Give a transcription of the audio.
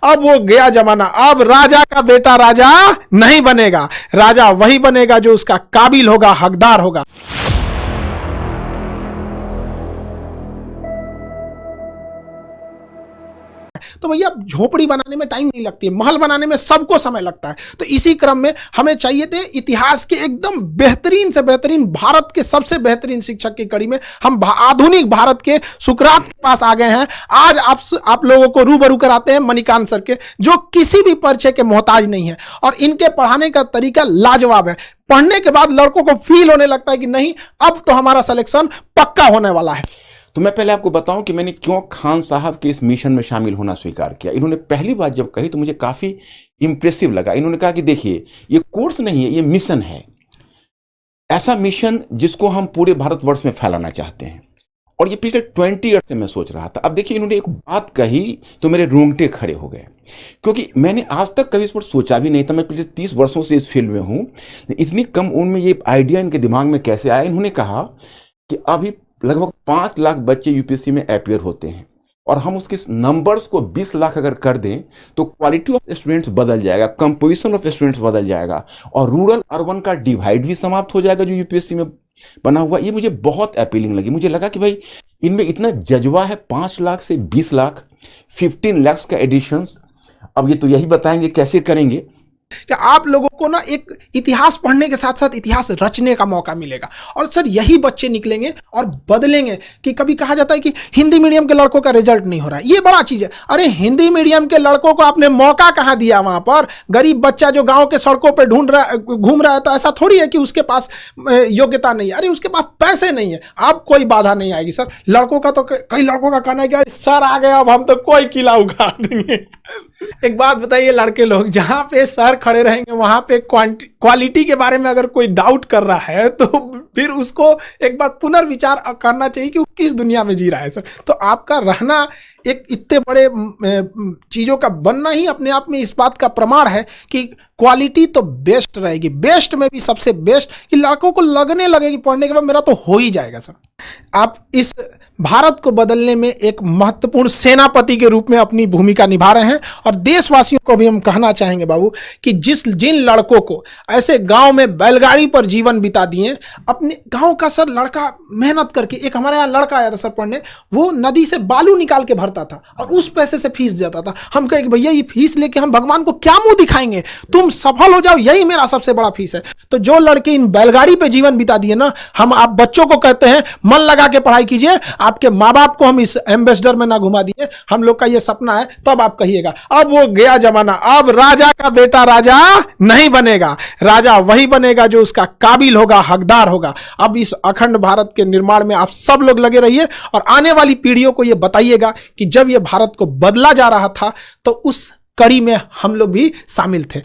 अब वो गया जमाना। अब राजा का बेटा राजा नहीं बनेगा, राजा वही बनेगा जो उसका काबिल होगा, हकदार होगा। तो भैया झोपड़ी बनाने में टाइम नहीं लगती है, महल बनाने में सबको समय लगता है। तो इसी क्रम में हमें चाहिए थे इतिहास के एकदम बेहतरीन से बेहतरीन, भारत के सबसे बेहतरीन शिक्षक की कड़ी में हम आधुनिक भारत के सुकरात के पास आ गए हैं। आज आप लोगों को रूबरू कराते हैं मणिकांत सर के, जो किसी भी परिचय के मोहताज नहीं है और इनके पढ़ाने का तरीका लाजवाब है। पढ़ने के बाद लड़कों को फील होने लगता है कि नहीं, अब तो हमारा सिलेक्शन पक्का होने वाला है। तो मैं पहले आपको बताऊं कि मैंने क्यों खान साहब के इस मिशन में शामिल होना स्वीकार किया। इन्होंने पहली बात जब कही तो मुझे काफ़ी इंप्रेसिव लगा। इन्होंने कहा कि देखिए, ये कोर्स नहीं है, ये मिशन है। ऐसा मिशन जिसको हम पूरे भारतवर्ष में फैलाना चाहते हैं। और ये पिछले 20 ईयर से मैं सोच रहा था। अब देखिए, इन्होंने एक बात कही तो मेरे रोंगटे खड़े हो गए, क्योंकि मैंने आज तक कभी इस पर सोचा भी नहीं था। मैं पिछले 30 वर्षों से इस फील्ड में हूँ। इतनी कम उम्र में ये आइडिया इनके दिमाग में कैसे आया? इन्होंने कहा कि अभी लगभग 5 लाख बच्चे यूपीएससी में अपीयर होते हैं और हम उसके नंबर्स को 20 लाख अगर कर दें तो क्वालिटी ऑफ स्टूडेंट्स बदल जाएगा, कंपोजिशन ऑफ स्टूडेंट्स बदल जाएगा और रूरल अर्बन का डिवाइड भी समाप्त हो जाएगा जो यूपीएससी में बना हुआ। ये मुझे बहुत अपीलिंग लगी। मुझे लगा कि भाई इनमें इतना जज्बा है। 5 लाख से 20 लाख, 15 लाख का एडिशंस। अब ये तो यही बताएंगे कैसे करेंगे कि आप लोगों को ना एक इतिहास पढ़ने के साथ साथ इतिहास रचने का मौका मिलेगा। और सर यही बच्चे निकलेंगे और बदलेंगे। कि कभी कहा जाता है कि हिंदी मीडियम के लड़कों का रिजल्ट नहीं हो रहा है, ये बड़ा चीज है। अरे हिंदी मीडियम के लड़कों को आपने मौका कहाँ दिया? वहां पर गरीब बच्चा जो गांव के सड़कों पे घूम रहा है, तो ऐसा थोड़ी है कि उसके पास योग्यता नहीं है। अरे उसके पास पैसे नहीं है, आप कोई बाधा नहीं आएगी सर। लड़कों का तो कई लड़कों का कहना है कि सर आ गया, अब हम तो कोई किला उखाड़ देंगे। एक बात बताइए, लड़के लोग जहां पे सर खड़े रहेंगे वहां पे क्वालिटी के बारे में अगर कोई डाउट कर रहा है तो फिर उसको एक बार पुनर्विचार करना चाहिए कि वो किस दुनिया में जी रहा है सर। तो आपका रहना, एक इतने बड़े चीज़ों का बनना ही अपने आप में इस बात का प्रमाण है कि क्वालिटी तो बेस्ट रहेगी। बेस्ट में भी सबसे बेस्ट कि लड़कों को लगने लगे कि पढ़ने के बाद मेरा तो हो ही जाएगा सर। आप इस भारत को बदलने में एक महत्वपूर्ण सेनापति के रूप में अपनी भूमिका निभा रहे हैं। और देशवासियों को भी हम कहना चाहेंगे बाबू कि जिन लड़कों को ऐसे गांव में बैलगाड़ी पर जीवन बिता दिए, अपने गांव का सर लड़का मेहनत करके, एक हमारे यहाँ लड़का आया था सर पढ़ने, वो नदी से बालू निकाल के भरता था और उस पैसे से फीस देता था। हम कहे कि भैया ये फीस लेके हम भगवान को क्या मुंह दिखाएंगे, तुम सफल हो जाओ, यही मेरा सबसे बड़ा फीस है। तो जो लड़के इन बैलगाड़ी पे जीवन बिता दिए ना, हम आप बच्चों को कहते हैं मन लगा के पढ़ाई कीजिए। आपके माँ बाप को हम इस एम्बेसडर में ना घुमा दिए, हम लोग का ये सपना है, तब आप कहिएगा अब वो गया जमाना। अब राजा का बेटा राजा नहीं बनेगा, राजा वही बनेगा जो उसका काबिल होगा, हकदार होगा। अब इस अखंड भारत के निर्माण में आप सब लोग लगे रहिए और आने वाली पीढ़ियों को ये बताइएगा कि जब ये भारत को बदला जा रहा था तो उस कड़ी में हम लोग भी शामिल थे।